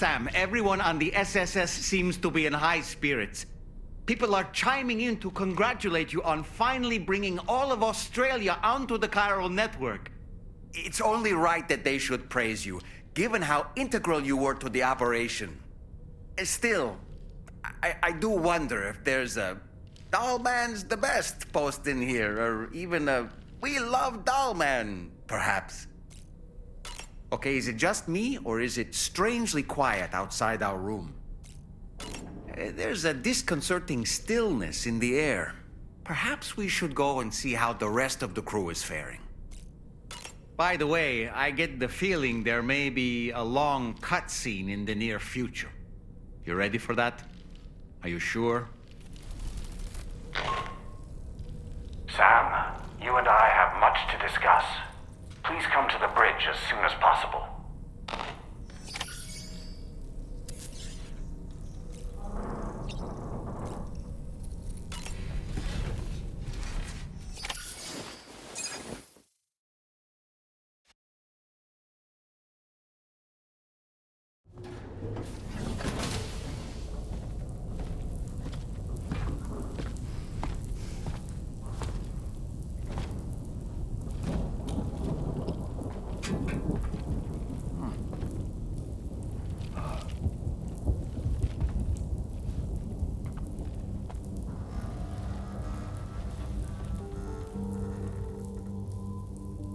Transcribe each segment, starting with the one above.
Sam, everyone on the SSS seems to be in high spirits. People are chiming in to congratulate you on finally bringing all of Australia onto the chiral network. It's only right that they should praise you, given how integral you were to the operation. Still, I do wonder if there's a Dollman's the best post in here, or even a We Love Dollman, perhaps. Okay, is it just me, or is it strangely quiet outside our room? There's a disconcerting stillness in the air. Perhaps we should go and see how the rest of the crew is faring. By the way, I get the feeling there may be a long cutscene in the near future. You ready for that? Are you sure? Sam, you and I have much to discuss. Please come to the bridge as soon as possible.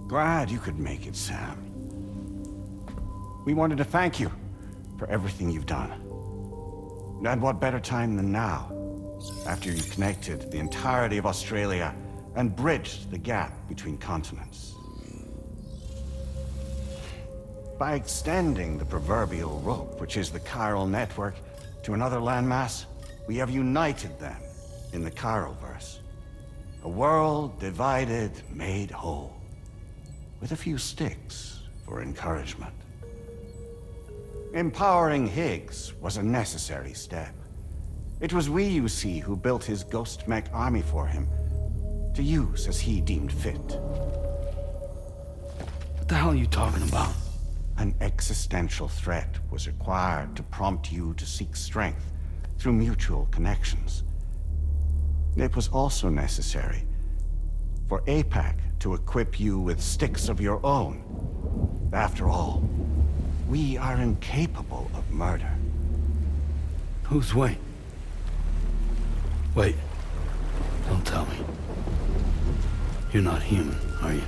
Glad you could make it, Sam. We wanted to thank you for everything you've done. And what better time than now, after you connected the entirety of Australia and bridged the gap between continents. By extending the proverbial rope, which is the chiral network, to another landmass, we have united them in the Chiralverse. A world divided, made whole. With a few sticks for encouragement. Empowering Higgs was a necessary step. It was we, you see, who built his ghost mech army for him, to use as he deemed fit. What the hell are you talking about? An existential threat was required to prompt you to seek strength through mutual connections. It was also necessary for APAC to equip you with sticks of your own. After all, we are incapable of murder. Who's we? Wait. Don't tell me. You're not human, are you?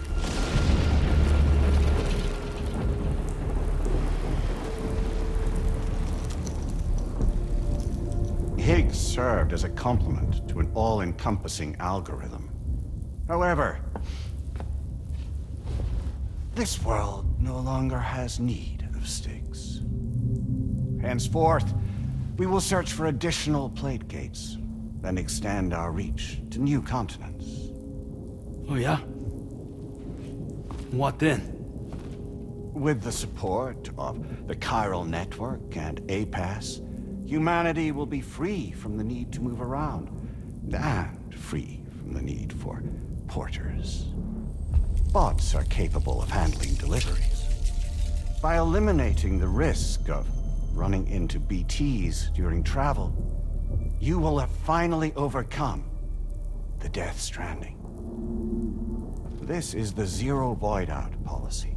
Higgs served as a complement to an all-encompassing algorithm. However, this world no longer has need of sticks. Henceforth, we will search for additional plate gates, then extend our reach to new continents. Oh yeah? What then? With the support of the chiral network and APAS, humanity will be free from the need to move around, and free from the need for porters. Bots are capable of handling deliveries. By eliminating the risk of running into BTs during travel, you will have finally overcome the Death Stranding. This is the Zero Void Out policy.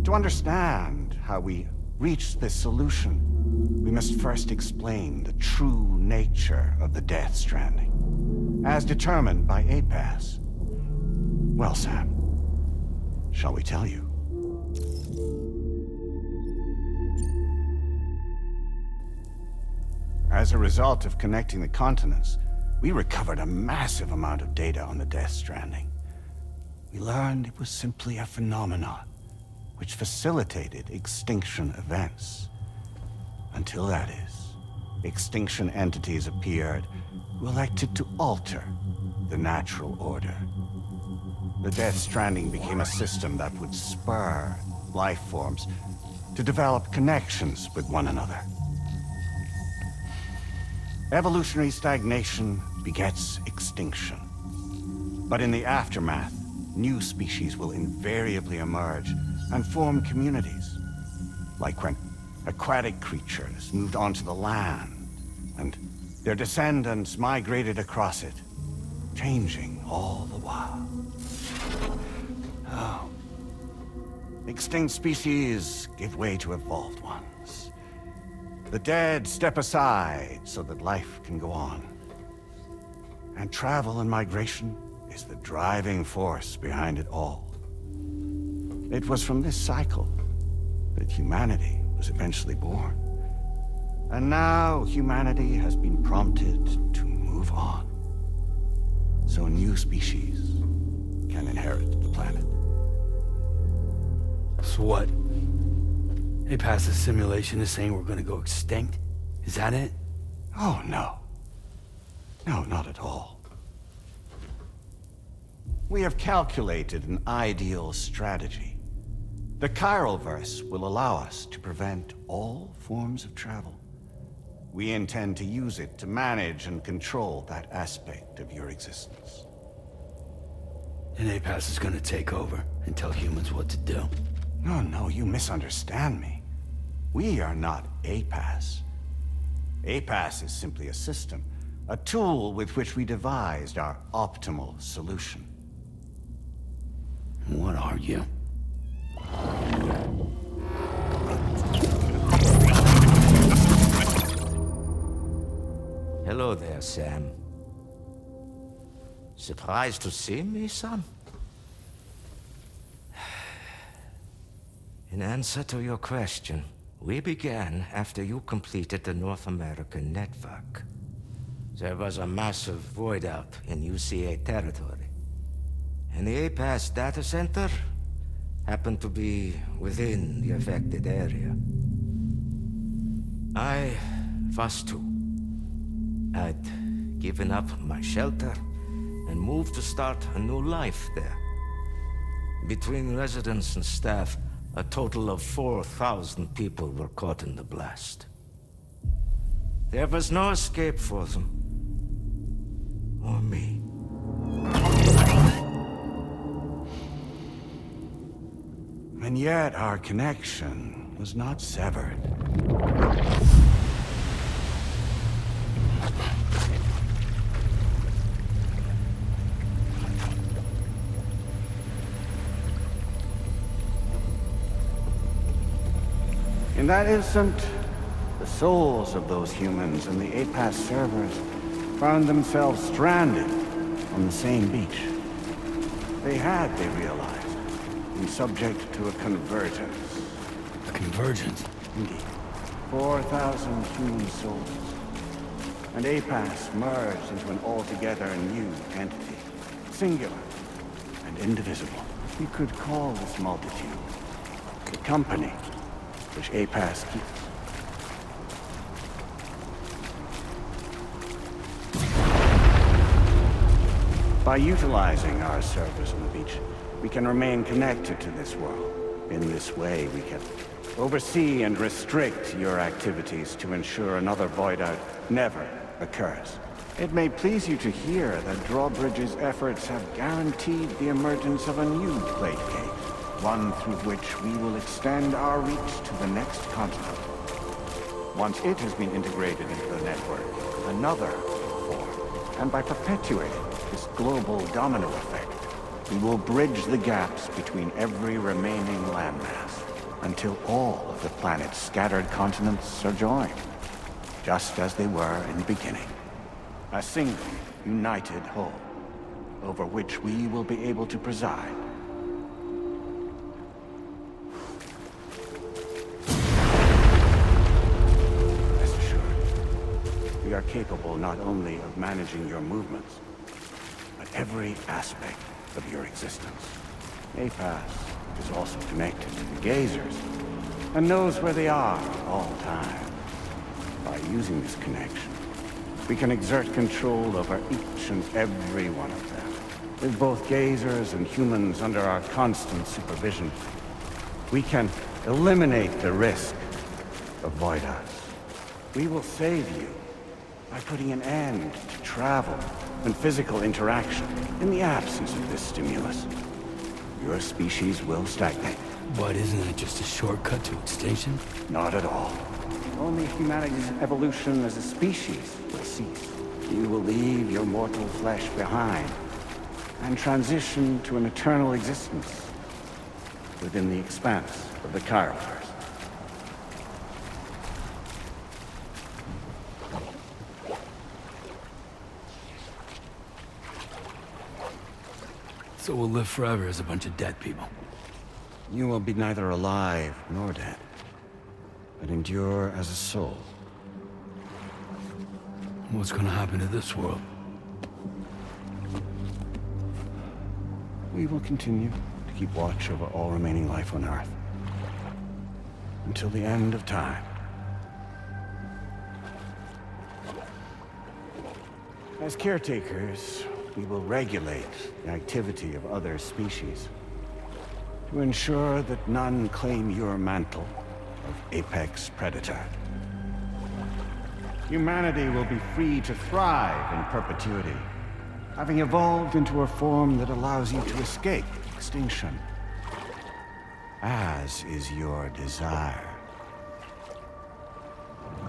To understand how we reached this solution, we must first explain the true nature of the Death Stranding, as determined by APAS. Well, Sam, shall we tell you? As a result of connecting the continents, we recovered a massive amount of data on the Death Stranding. We learned it was simply a phenomenon which facilitated extinction events. Until that is, extinction entities appeared who elected to alter the natural order. The Death Stranding became a system that would spur life forms to develop connections with one another. Evolutionary stagnation begets extinction. But in the aftermath, new species will invariably emerge and form communities. Like when Aquatic creatures moved onto the land, and their descendants migrated across it, changing all the while. Oh. Extinct species give way to evolved ones. The dead step aside so that life can go on. And travel and migration is the driving force behind it all. It was from this cycle that humanity was eventually born. And now humanity has been prompted to move on. So new species can inherit the planet. So what? APAS's simulation is saying we're gonna go extinct? Is that it? Oh, no. No, not at all. We have calculated an ideal strategy. The Chiralverse will allow us to prevent all forms of travel. We intend to use it to manage and control that aspect of your existence. And APAS is gonna take over and tell humans what to do. No, you misunderstand me. We are not APAS. APAS is simply a system, a tool with which we devised our optimal solution. What are you? Hello there, Sam. Surprised to see me, son? In answer to your question, we began after you completed the North American network. There was a massive void out in UCA territory, and the APAS data center happened to be within the affected area. I was too. I'd given up my shelter and moved to start a new life there. Between residents and staff, a total of 4,000 people were caught in the blast. There was no escape for them. Or me. And yet our connection was not severed. In that instant, the souls of those humans and the APAS servers found themselves stranded on the same beach. They realized, been subject to a convergence. A convergence? Indeed. 4,000 human souls. And APAS merged into an altogether new entity. Singular and indivisible. You could call this multitude the company which APAS keeps. By utilizing our servers on the beach, we can remain connected to this world. In this way, we can oversee and restrict your activities to ensure another void out never occurs. It may please you to hear that Drawbridge's efforts have guaranteed the emergence of a new plate gate. One through which we will extend our reach to the next continent. Once it has been integrated into the network, another will form. And by perpetuating this global domino effect, we will bridge the gaps between every remaining landmass until all of the planet's scattered continents are joined, just as they were in the beginning. A single, united whole, over which we will be able to preside. We are capable not only of managing your movements, but every aspect of your existence. APAS is also connected to the gazers, and knows where they are at all times. By using this connection, we can exert control over each and every one of them. With both gazers and humans under our constant supervision, we can eliminate the risk of void outs. We will save you by putting an end to travel and physical interaction in the absence of this stimulus. Your species will stagnate. What, isn't it just a shortcut to extinction? Not at all. Only humanity's evolution as a species will cease. You will leave your mortal flesh behind and transition to an eternal existence within the expanse of the Chiroverse. So we'll live forever as a bunch of dead people. You will be neither alive nor dead, but endure as a soul. What's gonna happen to this world? We will continue to keep watch over all remaining life on Earth until the end of time. As caretakers, we will regulate the activity of other species to ensure that none claim your mantle of apex predator. Humanity will be free to thrive in perpetuity, having evolved into a form that allows you to escape extinction, as is your desire.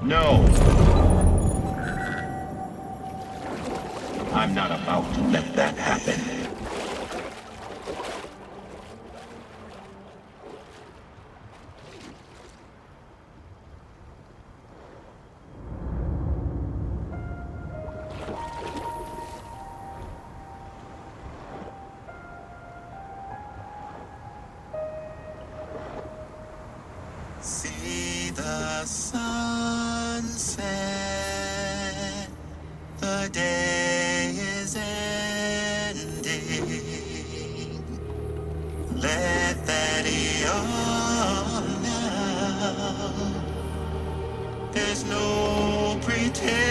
No! I'm not about to let that happen. See the sunset, the day is ending. Let that yawn now. There's no pretending.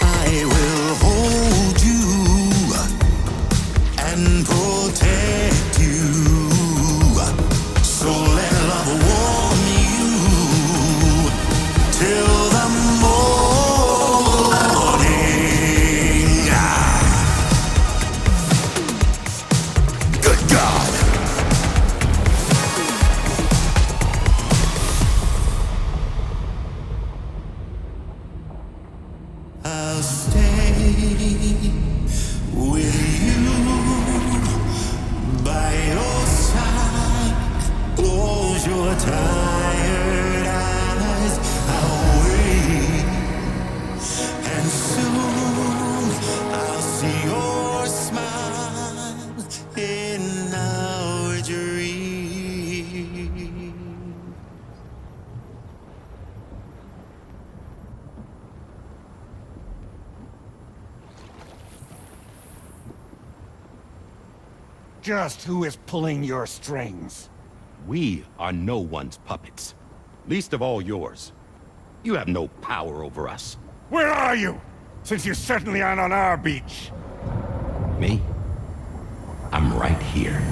I will hold you and protect you. So let love warm you till the morning. Good God. I'll stay with you by your side. Close your tired eyes. I'll wait, and soon I'll see your smile in our dream. Just who is pulling your strings? We are no one's puppets. Least of all yours. You have no power over us. Where are you? Since you certainly aren't on our beach. Me? I'm right here.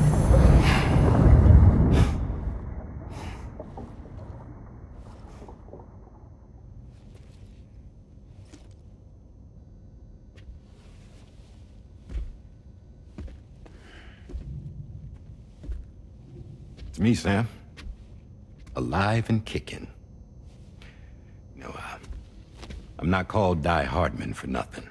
It's me, Sam. Alive and kicking. No, I'm not called Die Hardman for nothing.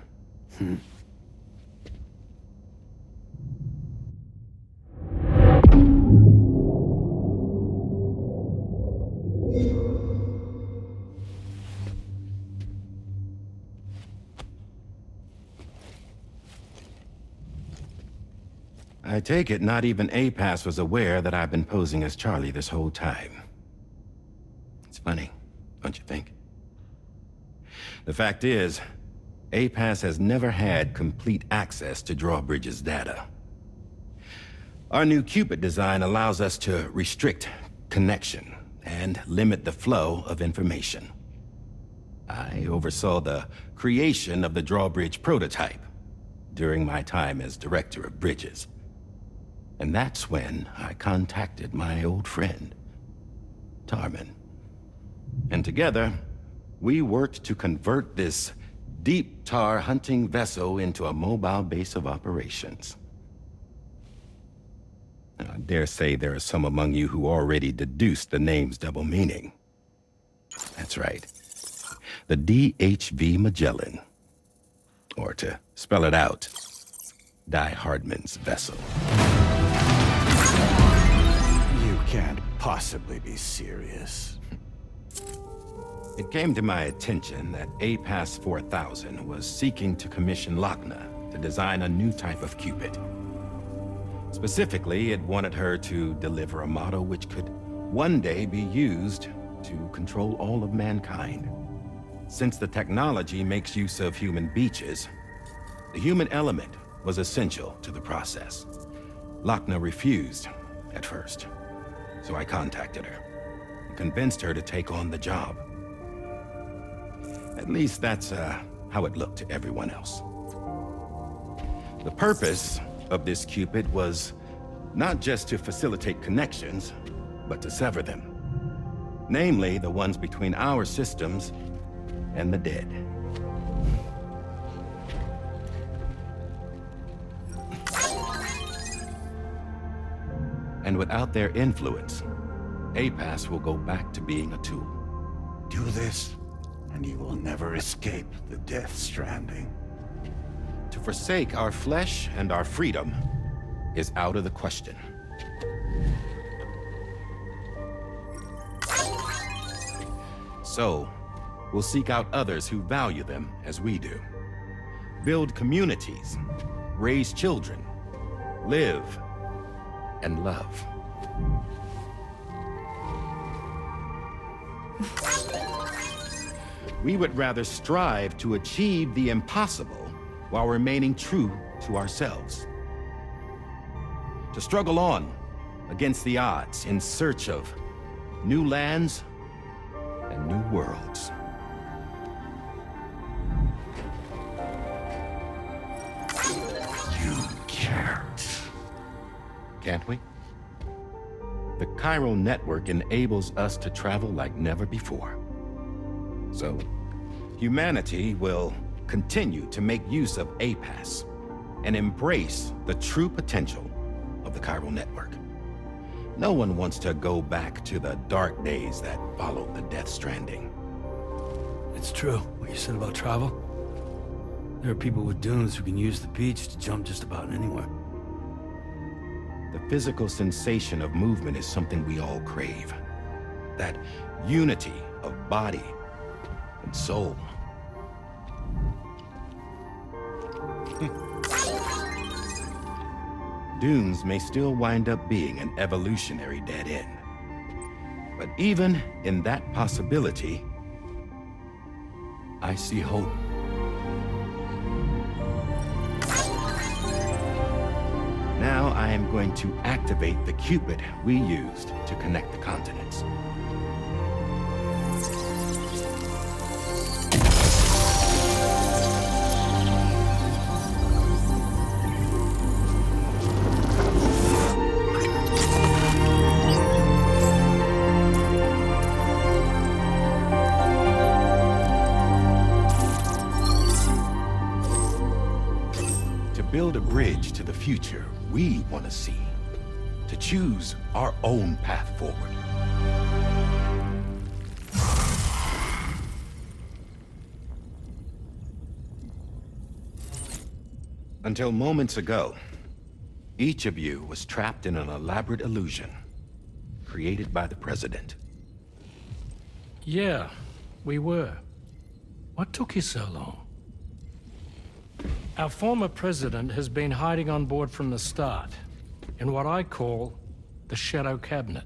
I take it not even APAS was aware that I've been posing as Charlie this whole time. It's funny, don't you think? The fact is, APAS has never had complete access to Drawbridge's data. Our new Cupid design allows us to restrict connection and limit the flow of information. I oversaw the creation of the Drawbridge prototype during my time as Director of Bridges. And that's when I contacted my old friend, Tarman. And together, we worked to convert this deep tar hunting vessel into a mobile base of operations. Now, I dare say there are some among you who already deduced the name's double meaning. That's right. The DHV Magellan. Or to spell it out, Die Hardman's vessel. You can't possibly be serious. It came to my attention that APAS 4000 was seeking to commission Lochna to design a new type of Cupid. Specifically, it wanted her to deliver a model which could one day be used to control all of mankind. Since the technology makes use of human beaches, the human element was essential to the process. Lochna refused at first, so I contacted her and convinced her to take on the job. At least that's how it looked to everyone else. The purpose of this Cupid was not just to facilitate connections, but to sever them. Namely, the ones between our systems and the dead. And without their influence, APAS will go back to being a tool. Do this, and you will never escape the death stranding. To forsake our flesh and our freedom is out of the question. So, we'll seek out others who value them as we do. Build communities, raise children, live, and love. We would rather strive to achieve the impossible while remaining true to ourselves. To struggle on against the odds in search of new lands and new worlds. You can't. Can't we? The chiral network enables us to travel like never before. So, humanity will continue to make use of APAS and embrace the true potential of the chiral network. No one wants to go back to the dark days that followed the Death Stranding. It's true, what you said about travel. There are people with dunes who can use the beach to jump just about anywhere. The physical sensation of movement is something we all crave. That unity of body and soul. Dunes may still wind up being an evolutionary dead end. But even in that possibility, I see hope. Now I am going to activate the Cupid we used to connect the continents. Build a bridge to the future we want to see, to choose our own path forward. Until moments ago, each of you was trapped in an elaborate illusion created by the President. Yeah, we were. What took you so long? Our former president has been hiding on board from the start, in what I call the Shadow Cabinet.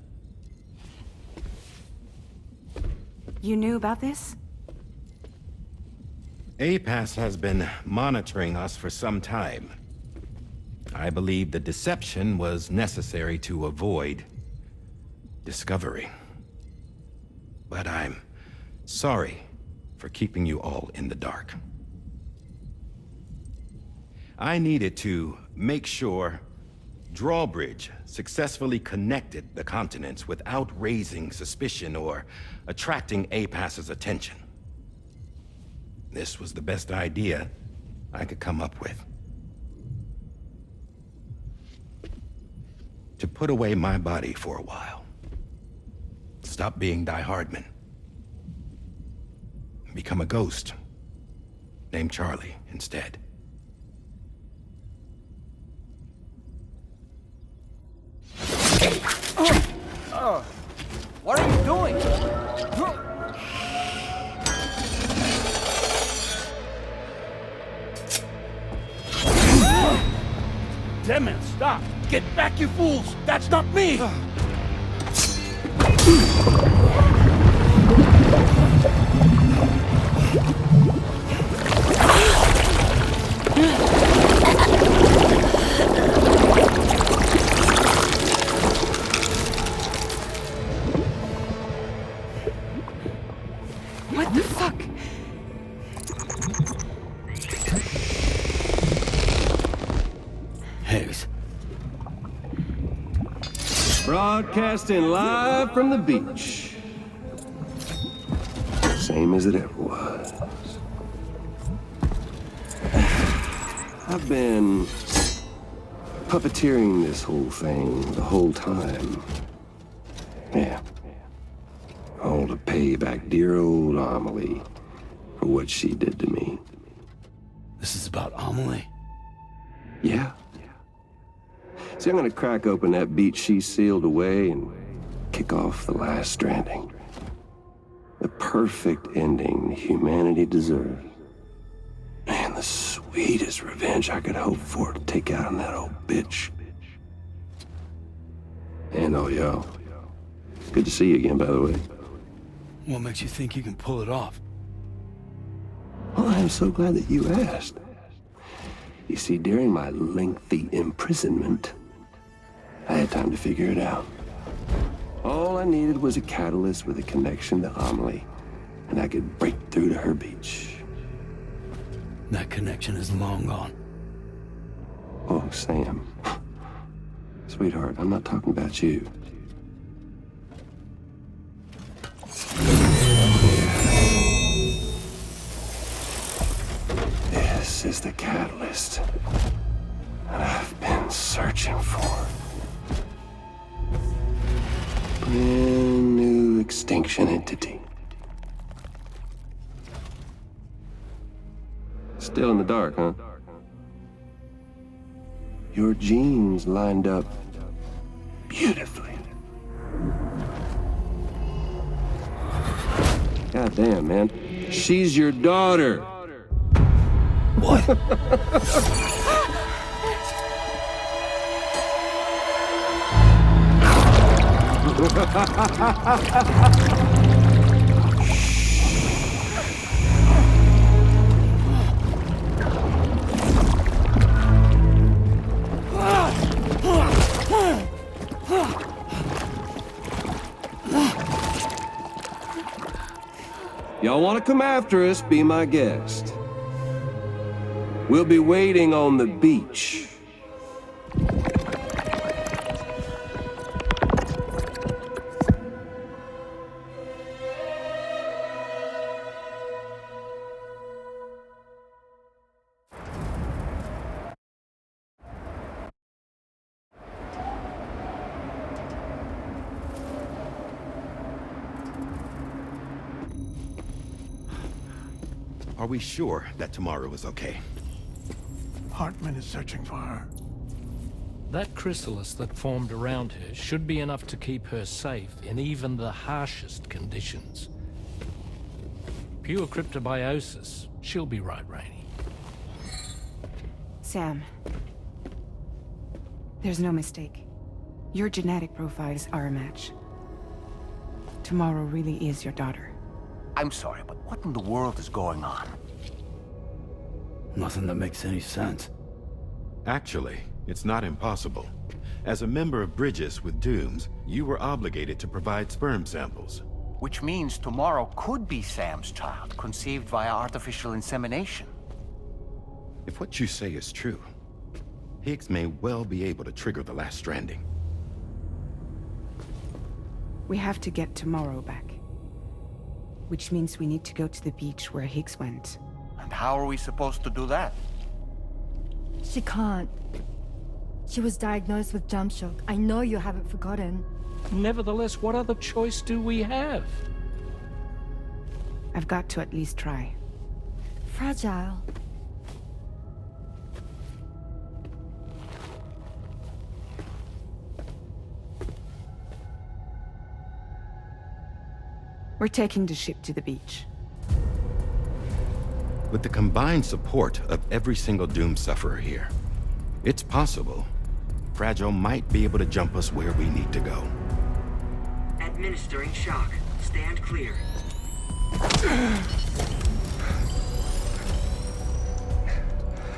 You knew about this? APAS has been monitoring us for some time. I believe the deception was necessary to avoid discovery. But I'm sorry for keeping you all in the dark. I needed to make sure drawbridge successfully connected the continents without raising suspicion or attracting APAS's attention. This was the best idea I could come up with. To put away my body for a while. Stop being Die Hardman. Become a ghost. Named Charlie instead. What are you doing? Damn it, stop! Get back, you fools! That's not me! What the fuck? Higgs. Broadcasting live from the beach. Same as it ever was. I've been puppeteering this whole thing the whole time. Yeah. All to pay back dear old Amelie for what she did to me. This is about Amelie? Yeah. See, I'm gonna crack open that beach she sealed away and kick off the last Stranding. The perfect ending humanity deserves. Man, the sweetest revenge I could hope for to take out on that old bitch. And all y'all. Good to see you again, by the way. What makes you think you can pull it off? Well, I'm so glad that you asked. You see, during my lengthy imprisonment, I had time to figure it out. All I needed was a catalyst with a connection to Amelie, and I could break through to her beach. That connection is long gone. Oh, Sam. Sweetheart, I'm not talking about you. This is the catalyst that I've been searching for. Brand new extinction entity. Still in the dark, huh? Your genes lined up beautifully. God damn, man. She's your daughter. What? Y'all want to come after us, be my guest. We'll be waiting on the beach. Are we sure that tomorrow is okay? Hartman is searching for her. That chrysalis that formed around her should be enough to keep her safe in even the harshest conditions. Pure cryptobiosis. She'll be right, Rainey. Sam. There's no mistake. Your genetic profiles are a match. Tomorrow really is your daughter. I'm sorry, but what in the world is going on? Nothing that makes any sense. Actually, it's not impossible. As a member of Bridges with Dooms, you were obligated to provide sperm samples. Which means tomorrow could be Sam's child, conceived via artificial insemination. If what you say is true, Higgs may well be able to trigger the last stranding. We have to get Tomorrow back. Which means we need to go to the beach where Higgs went. And how are we supposed to do that? She can't. She was diagnosed with jump shock. I know you haven't forgotten. Nevertheless, what other choice do we have? I've got to at least try. Fragile. We're taking the ship to the beach. With the combined support of every single Doom sufferer here, it's possible Fragile might be able to jump us where we need to go. Administering shock. Stand clear.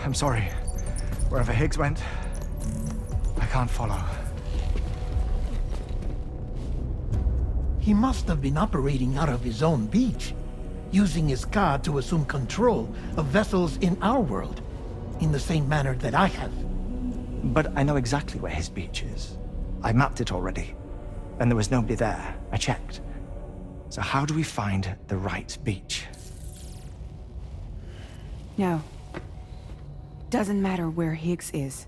I'm sorry. Wherever Higgs went, I can't follow. He must have been operating out of his own beach, using his car to assume control of vessels in our world, in the same manner that I have. But I know exactly where his beach is. I mapped it already, and there was nobody there. I checked. So how do we find the right beach? No. Doesn't matter where Higgs is.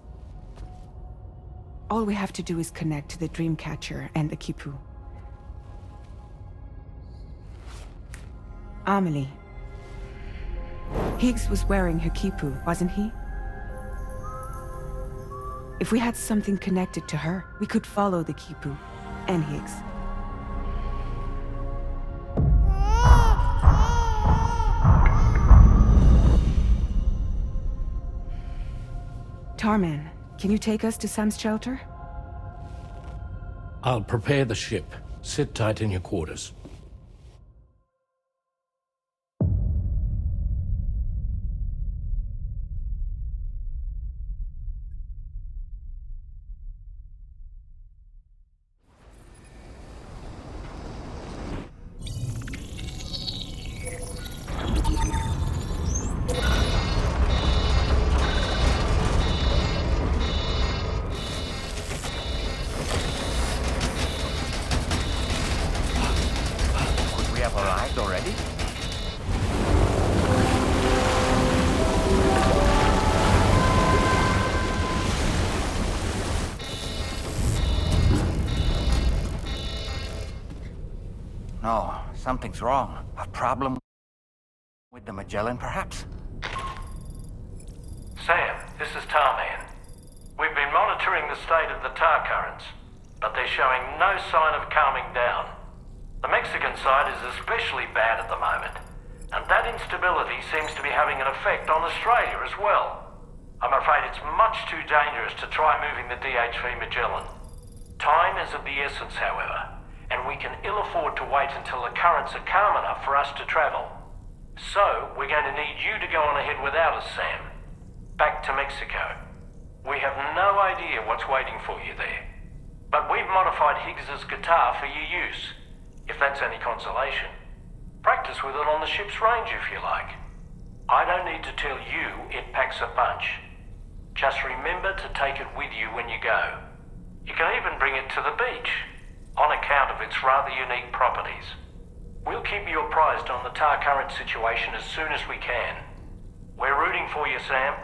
All we have to do is connect to the Dreamcatcher and the Kipu. Amelie. Higgs was wearing her Kipu, wasn't he? If we had something connected to her, we could follow the Kipu and Higgs. Tarman, can you take us to Sam's shelter? I'll prepare the ship. Sit tight in your quarters. Have arrived already? No, something's wrong. A problem with the Magellan, perhaps? Sam, this is Tarman. We've been monitoring the state of the tar currents, but they're showing no sign of calming down. The Mexican side is especially bad at the moment, and that instability seems to be having an effect on Australia as well. I'm afraid it's much too dangerous to try moving the DHV Magellan. Time is of the essence, however, and we can ill afford to wait until the currents are calm enough for us to travel. So, we're going to need you to go on ahead without us, Sam. Back to Mexico. We have no idea what's waiting for you there, but we've modified Higgs's guitar for your use. If that's any consolation. Practice with it on the ship's range if you like. I don't need to tell you it packs a punch. Just remember to take it with you when you go. You can even bring it to the beach, on account of its rather unique properties. We'll keep you apprised on the tar current situation as soon as we can. We're rooting for you, Sam.